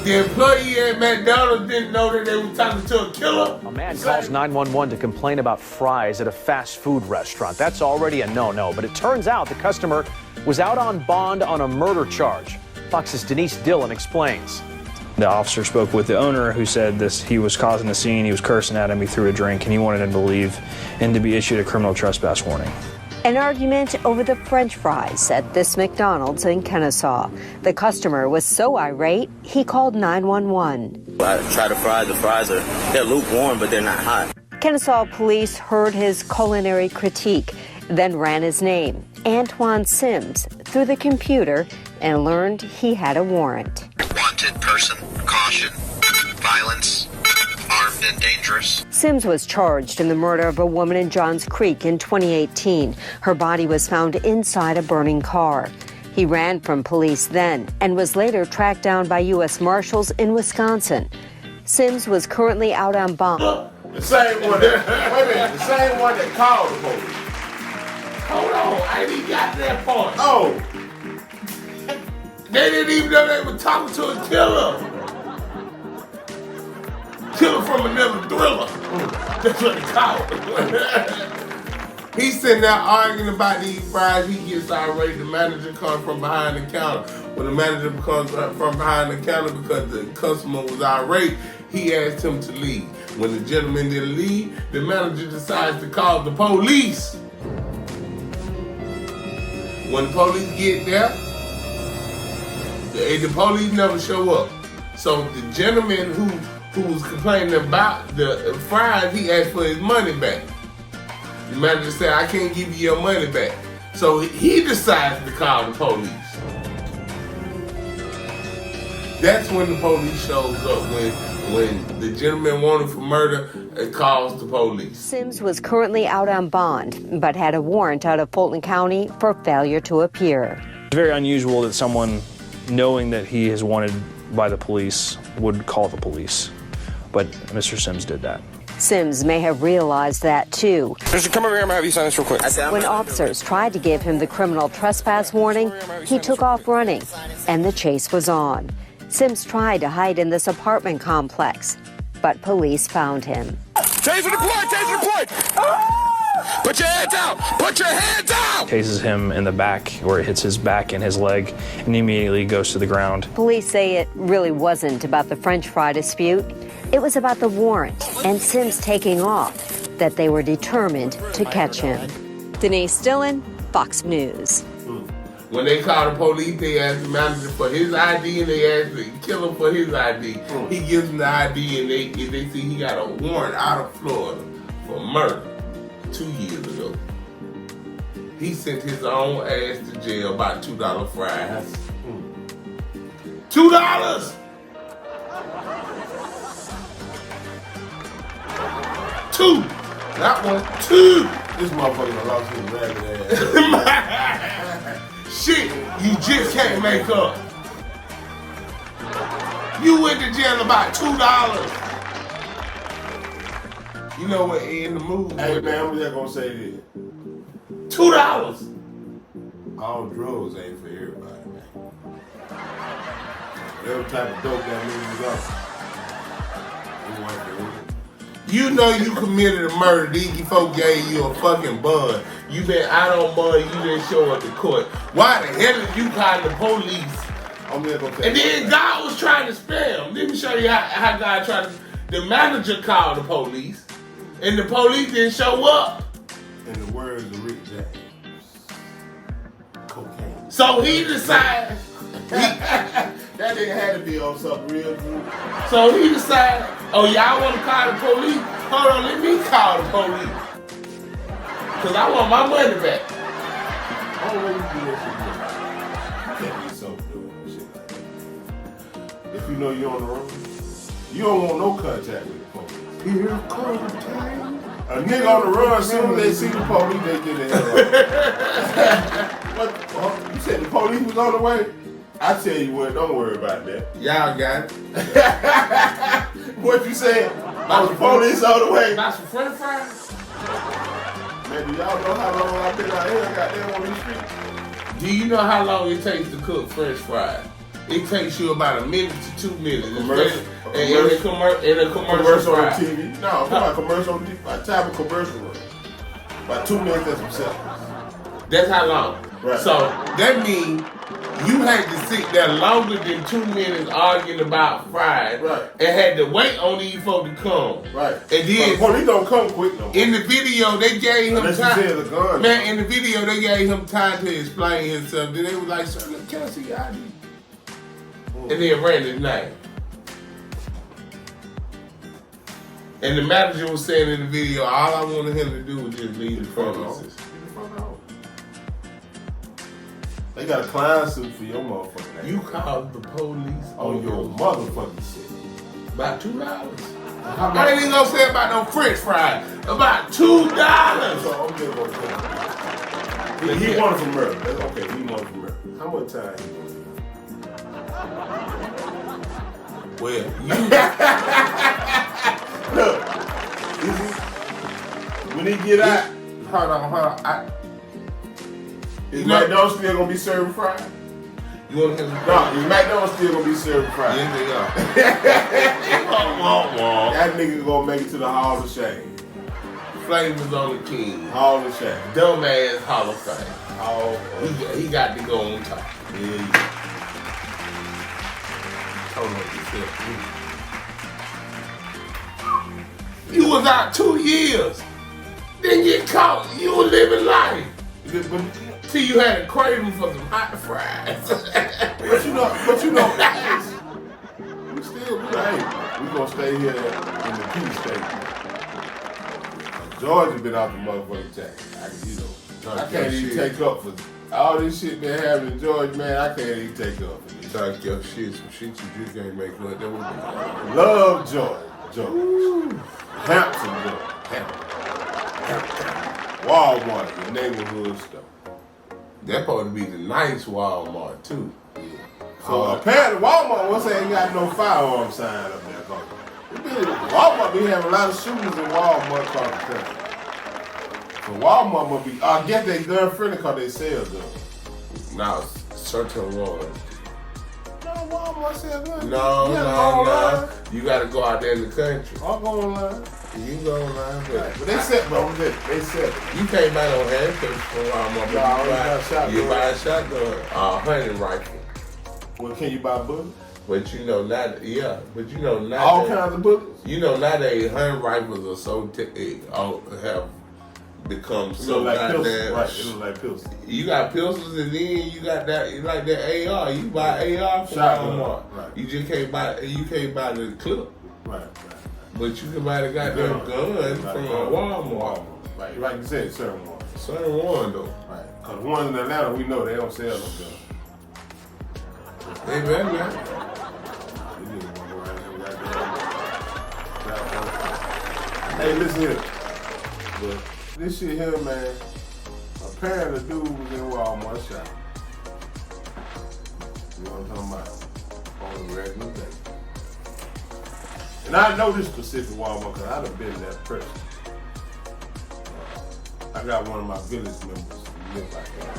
The employee at McDonald's didn't know that they were talking to a killer. A man calls 911 to complain about fries at a fast food restaurant. That's already a no-no, but it turns out the customer was out on bond on a murder charge. Fox's Denise Dillon explains. The officer spoke with the owner who said this, he was causing a scene, he was cursing at him, he threw a drink, and he wanted him to leave and to be issued a criminal trespass warning. An argument over the French fries at this McDonald's in Kennesaw. The customer was so irate, he called 911. I try the fries they're lukewarm, but they're not hot. Kennesaw police heard his culinary critique, then ran his name, Antoine Sims, through the computer and learned he had a warrant. Wanted person, caution, violence, armed and dangerous. Sims was charged in the murder of a woman in Johns Creek in 2018. Her body was found inside a burning car. He ran from police then and was later tracked down by U.S. Marshals in Wisconsin. Sims was currently out on bond. The same one that, wait a minute, the same one that called the police. Hold on, I ain't even got that part. Oh. They didn't even know they were talking to a killer. Killer from another thriller. That's what they called it. He's sitting there arguing about these fries. He gets irate. The manager comes from behind the counter. When the manager comes from behind the counter because the customer was irate, he asked him to leave. When the gentleman didn't leave, the manager decides to call the police. When the police get there, the police never show up. So the gentleman who was complaining about the fries, he asked for his money back. The manager said, I can't give you your money back. So he decides to call the police. That's when the police shows up, when the gentleman wanted for murder, it calls the police. Sims was currently out on bond, but had a warrant out of Fulton County for failure to appear. It's very unusual that someone, knowing that he is wanted by the police, would call the police. But Mr. Sims did that. Sims may have realized that too. Just come over here, I'm gonna have you sign this real quick. When officers tried to give him the criminal trespass warning, he took off running, and the chase was on. Sims tried to hide in this apartment complex, but police found him. Taser deployed! Taser deployed! Put your hands out! Put your hands out! Tases him in the back, where it hits his back and his leg, and he immediately goes to the ground. Police say it really wasn't about the French fry dispute. It was about the warrant and Sims taking off, that they were determined to catch him. Denise Dillon, Fox News. When they call the police, they ask the manager for his ID and they ask the killer for his ID. He gives them the ID and they see he got a warrant out of Florida for murder 2 years ago. He sent his own ass to jail about $2 fries. $2. Two. Not one. Two. This motherfucker lost his ragged ass. Shit, you just can't make up. You went to jail about $2. You know what? In the movie. Hey man, I'm just gonna say this. $2. All drugs ain't for everybody, man. Every type of dope that nigga got. It wasn't for everybody. You know you committed a murder. These folks gave you a fucking bond. You been out on bond. You didn't show up to court. Why the hell did you call the police? I'm just gonna And then God was trying to spare him. Let me show you how God tried to. The manager called the police, and the police didn't show up. In the words of Rick James, cocaine. So he decided. That nigga had to be on something real good. So he decided, oh, y'all want to call the police? Hold on, let me call the police. Because I want my money back. I don't know you do that shit. You can't be so doing shit like that. If you know you're on the road, you don't want no contact with the police. Here comes the time. A nigga on the run, as soon as they see the police, they get their hell out. What? You said the police was on the way? I tell you what, don't worry about that. Y'all got it. What you said? About the police all the way. About some french fries? Man, do y'all know how long I've been out here goddamn on these streets? Do you know how long it takes to cook french fries? It takes you about 1 minute to 2 minutes. Commercial on TV. No, I'm talking about commercial on TV. What type of commercial run? About 2 minutes and some seconds. That's how long. Right. So that means you had to sit there longer than 2 minutes arguing about fries, right, and had to wait on these folks to come, right. And then the police don't come quick no more. In the video, they gave him unless time. You said the gun, man, in the video, they gave him time to explain himself. Then they was like, "Sir, can I see your ID?" And then ran his name. And the manager was saying in the video, all I wanted him to do was just leave the premises. They got a client suit for your motherfucking ass. You called the police on your motherfucking shit. About $2. I ain't even gonna say about no french fries. About $2. So I'm just gonna say. He wanted for murder. That's okay, he wanted for murder. How much time he wanted? Well, you look, when he get out, hold on. Is McDonald still gonna be serving fries? You want him to? No, is McDonald still gonna be serving fries? Yes, they are. That nigga gonna make it to the Hall of Shame. Flavors on the king. Hall of Shame. Dumbass Hall of Fame. Oh, he got to go on top. Yeah. Hold on, you was out 2 years. Then get caught. You were living life. Till you had a craving for some hot fries. but you know, we still be like, hey, we gonna stay here in the Peace State. Georgia been out the motherfucking tax. I can't even take up for all this shit been happening in Georgia, man. I can't even take up for this. Talk your shit, some shit you just can't make much. That would be love Georgia. Hampton, Georgia. Hampton. Walmart, the neighborhood store. That supposed to be the nice Walmart too. So apparently Walmart was saying ain't got no firearm sign up there. Walmart be having a lot of shooters in Walmart across the country. So Walmart must be, I guess they gun friendly because they sell guns. No, certain ones. No, Walmart sell guns. No. You gotta go out there in the country. I'll go online. You go online, but they said, bro, they said you can't buy no handcuffs from Walmart. You buy a shotgun, a hunting rifle. Well, can you buy bullets? But you know not, all kinds of bullets. You know nowadays hunting rifles are so have become so goddamn. Right, it look like pistols. You got pistols, and then you got that like that AR. You buy AR from Walmart. Right. You just can't buy the clip. Right. But you can buy the goddamn gun from Walmart. Right, like you said, certain ones. Certain one though. Right. Cause the ones in Atlanta, we know they don't sell no guns. They better not. Hey, listen here. But this shit here, man, apparently the dude was in Walmart shop. You know what I'm talking about? On a regular day. And I know this specific Walmart because I done been in that person. I got one of my village members who live like that.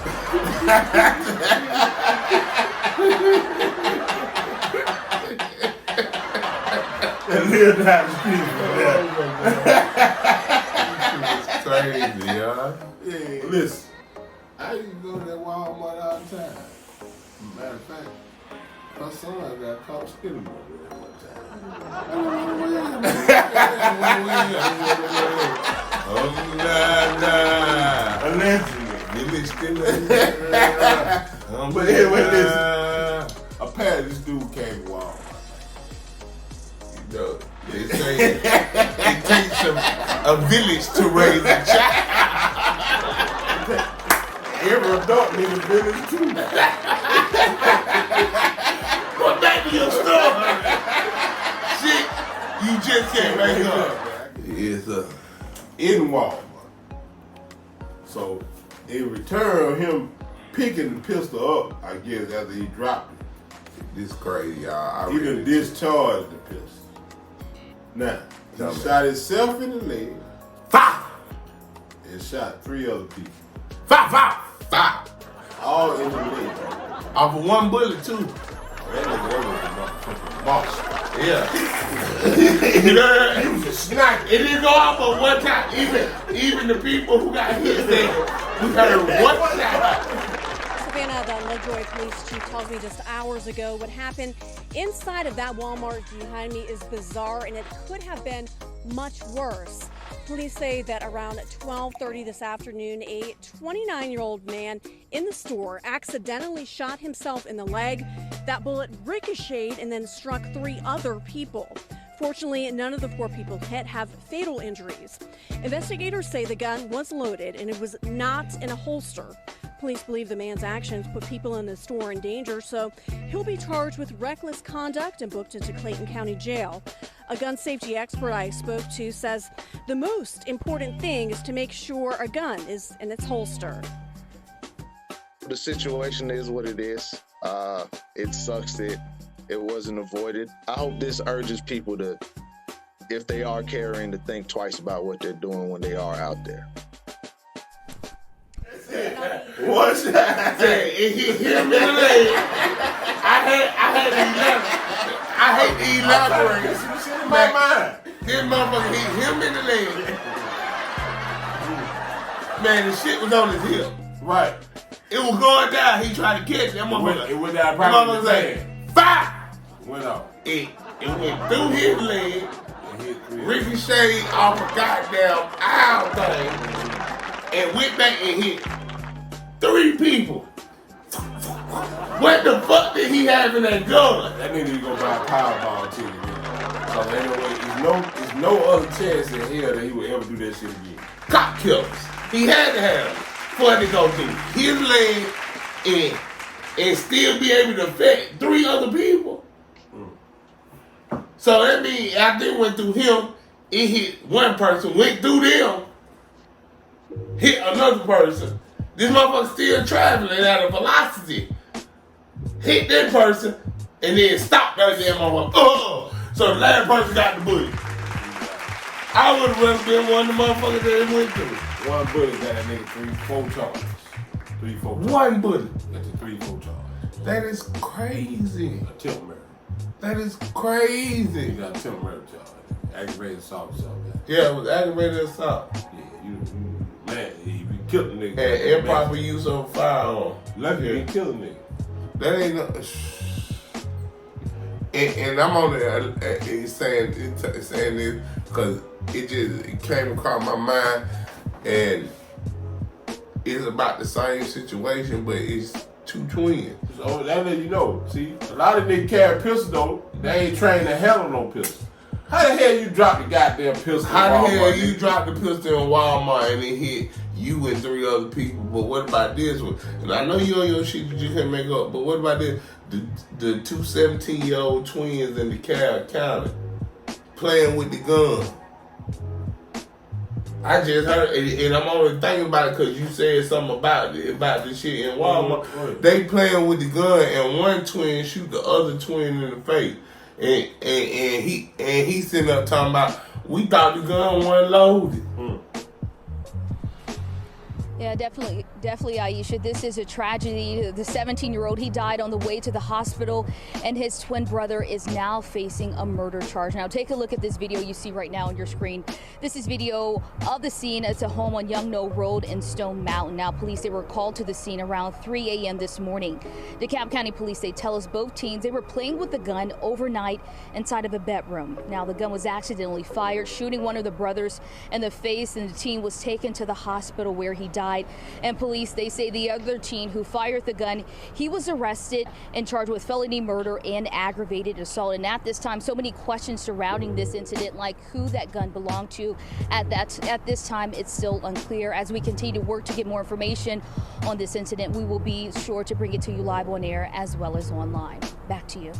And live down the street from there. It's crazy, y'all. Yeah, listen, I used to go to that Walmart all the time. Matter of fact, my son got caught stealing over there one time. But anyway, listen. Apparently, this dude came to Walmart. You know, they say it takes a village to raise a child. Every adult needs a village too. Go back to your story. Shit, you just can't make up. It's in Walmart. So, in return, him picking the pistol up, I guess, after he dropped it. This crazy, y'all. He done discharged the pistol. Now, he shot himself in the leg. Five! And shot 3 other people. Five! All in the leg. Off of one bullet, too. That nigga was a motherfucking boss. Yeah. He was a sniper. It didn't go off but one time. Even the people who got hit said, we heard one shot. Savannah, the Lovejoy police chief tells me just hours ago what happened inside of that Walmart behind me is bizarre and it could have been much worse. Police say that around 12:30 this afternoon, a 29-year-old man in the store accidentally shot himself in the leg. That bullet ricocheted and then struck 3 other people. Fortunately, none of the 4 people hit have fatal injuries. Investigators say the gun was loaded and it was not in a holster. Police believe the man's actions put people in the store in danger, so he'll be charged with reckless conduct and booked into Clayton County Jail. A gun safety expert I spoke to says the most important thing is to make sure a gun is in its holster. The situation is what it is. It sucks that it wasn't avoided. I hope this urges people to, if they are carrying, to think twice about what they're doing when they are out there. What's that? It hit him in the leg. I hate to elaborate. This shit in my mind. This motherfucker hit him in the leg. Man, the shit was on his hip. Right. It was going down. He tried to catch it. That motherfucker. It went down probably the same. Fire! Went off. It went through his leg. Ricocheted off a goddamn aisle thing. And went back and hit 3 people. What the fuck did he have in that gun? That nigga need to go buy a Powerball ticket. So there's no other chance in hell that he would ever do that shit again. Cop killers. He had to have it for it to go through his leg and still be able to affect 3 other people. So that means after it went through him, it hit one person, went through them, hit another person. This motherfucker still traveling at a velocity. Hit that person and then stopped that damn motherfucker. So the last person got the bullet. I would have rather been one of the motherfuckers that it went through. One bullet got that nigga 3-4 charges. 3-4 charges. One bullet. That's a 3-4 charge. That is crazy. Attempt murder. That is crazy. You got attempt murder charge. Aggravated assault or something. Yeah, it was aggravated assault. Yeah, man, he killed the nigga. And improper use of a firearm. Lucky he killed the nigga. That ain't no. And I'm on there saying this because it came across my mind, and it's about the same situation, but it's 2 twins. So that let you know. See, a lot of niggas carry pistols though. They ain't trained to handle no pistol. How the hell you drop the goddamn pistol? How the hell you drop the pistol in Walmart and it hit you and 3 other people? But what about this one? And I know you on your shit that you can't make up, but what about this? The 2 17-year-old twins in DeKalb County playing with the gun. I just heard, and I'm only thinking about it because you said something about this shit in Walmart. Mm-hmm. They playing with the gun, and one twin shoot the other twin in the face, and he sitting up talking about, we thought the gun wasn't loaded. Yeah, definitely, Aisha. This is a tragedy. The 17-year-old, he died on the way to the hospital, and his twin brother is now facing a murder charge. Now, take a look at this video you see right now on your screen. This is video of the scene. It's a home on Young Knoll Road in Stone Mountain. Now, police, they were called to the scene around 3 a.m. this morning. DeKalb County Police, they tell us both teens, they were playing with the gun overnight inside of a bedroom. Now, the gun was accidentally fired, shooting one of the brothers in the face, and the teen was taken to the hospital where he died. And police, they say the other teen who fired the gun, he was arrested and charged with felony murder and aggravated assault. And at this time, so many questions surrounding this incident, like who that gun belonged to. At this time, it's still unclear. As we continue to work to get more information on this incident, we will be sure to bring it to you live on air as well as online. Back to you.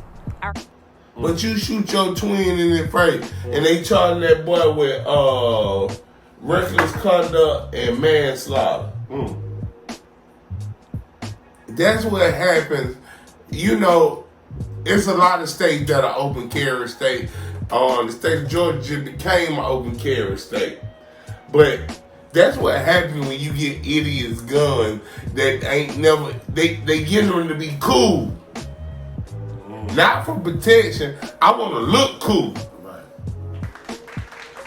But you shoot your twin in the face, and they charging that boy with reckless conduct and manslaughter. That's what happens. You know, it's a lot of states that are open carry state. The state of Georgia became an open carry state. But that's what happens when you get idiots guns that ain't never, they get them to be cool. Not for protection. I want to look cool.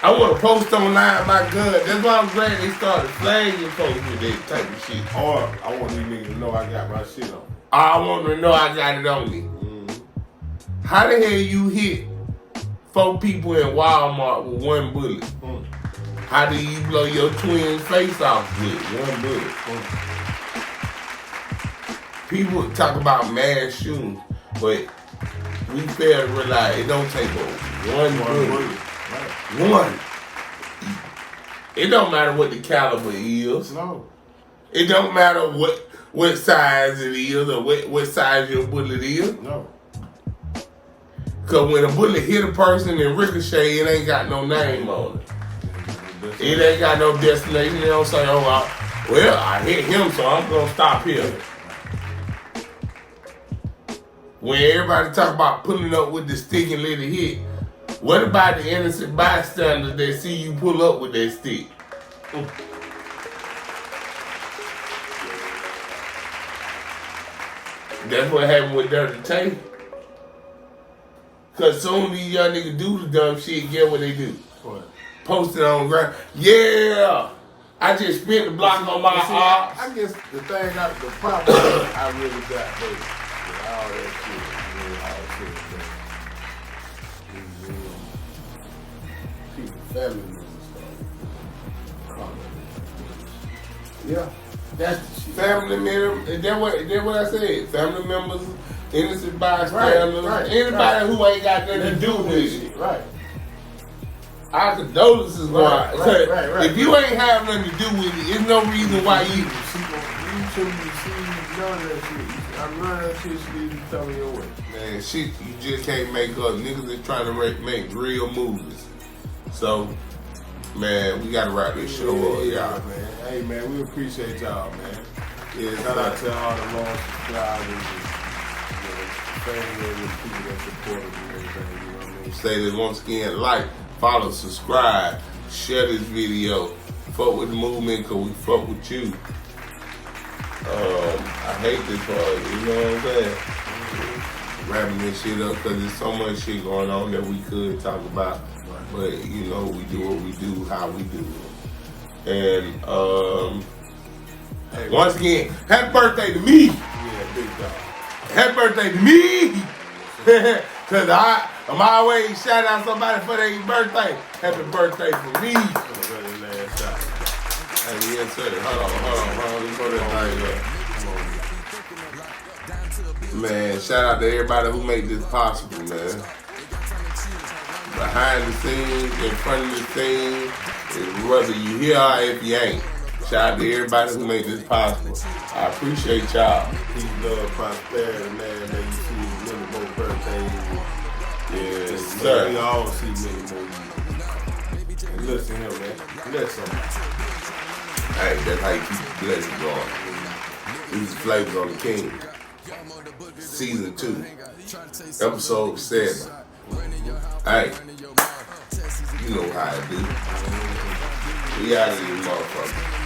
I want to post online my gun. That's why I'm glad they started flagging folks with that type of shit. Or I want these niggas to know I got my shit on. I want them to know I got it on me. How the hell you hit 4 people in Walmart with 1 bullet? How do you blow your twin's face off with 1 bullet? People talk about mass shootings, but we fail to realize it don't take one bullet. One. It don't matter what the caliber is. No. It don't matter what size it is or what size your bullet is. No. Cause when a bullet hit a person and ricochet, it ain't got no name on it. It ain't got no destination. They don't say, oh, well, I hit him, so I'm gonna stop here. When everybody talk about pulling up with the stick and let it hit, what about the innocent bystanders that see you pull up with that stick? That's what happened with Dirty Tank. Cause soon these young niggas do the dumb shit, get what they do? What? Post it on ground. Yeah! I just spent the block on my ops. I guess the problem I really got with all that shit, family members. Yeah, that's the shit. Family members. That's what I said. Family members, innocent bystanders, anybody who ain't got nothing to do with it. Right. Our condolences going out. If you ain't have nothing to do with it, there's no reason why you. You shouldn't be seeing none of that shit. I learned that shit should be coming your way. Man, shit, you just can't make up. Niggas is trying to make real movies. So, man, we gotta wrap this show up, y'all. Man. Hey, man, we appreciate y'all, man. Yeah, shout out to all the long subscribers and family and people that support us and everything. You know what I mean? Say this once again: like, follow, subscribe, share this video, fuck with the movement, cause we fuck with you. I hate this part, you know what I'm saying? Wrapping this shit up cause there's so much shit going on that we could talk about. But you know, we do what we do, how we do it. And once again, happy birthday to me. Yeah, big dog. Happy birthday to me. Cause I'm always shout out somebody for their birthday. Happy birthday for me. Hey, yes, sir. Hold on. Let's go that thing up. Man, shout out to everybody who made this possible, man. Behind the scenes, in front of the scenes, whether you here or if you ain't. Shout out to everybody who made this possible. I appreciate y'all. Peace, love, prosperity, man. May you see many more birthdays. Yes, sir. We all see many more. And Bless him, man. Bless him. Hey, that's how you keep the blessing going. This is Flavors on the King. Season 2. Episode 7. Hey, you know how it do. We out of here, motherfucker.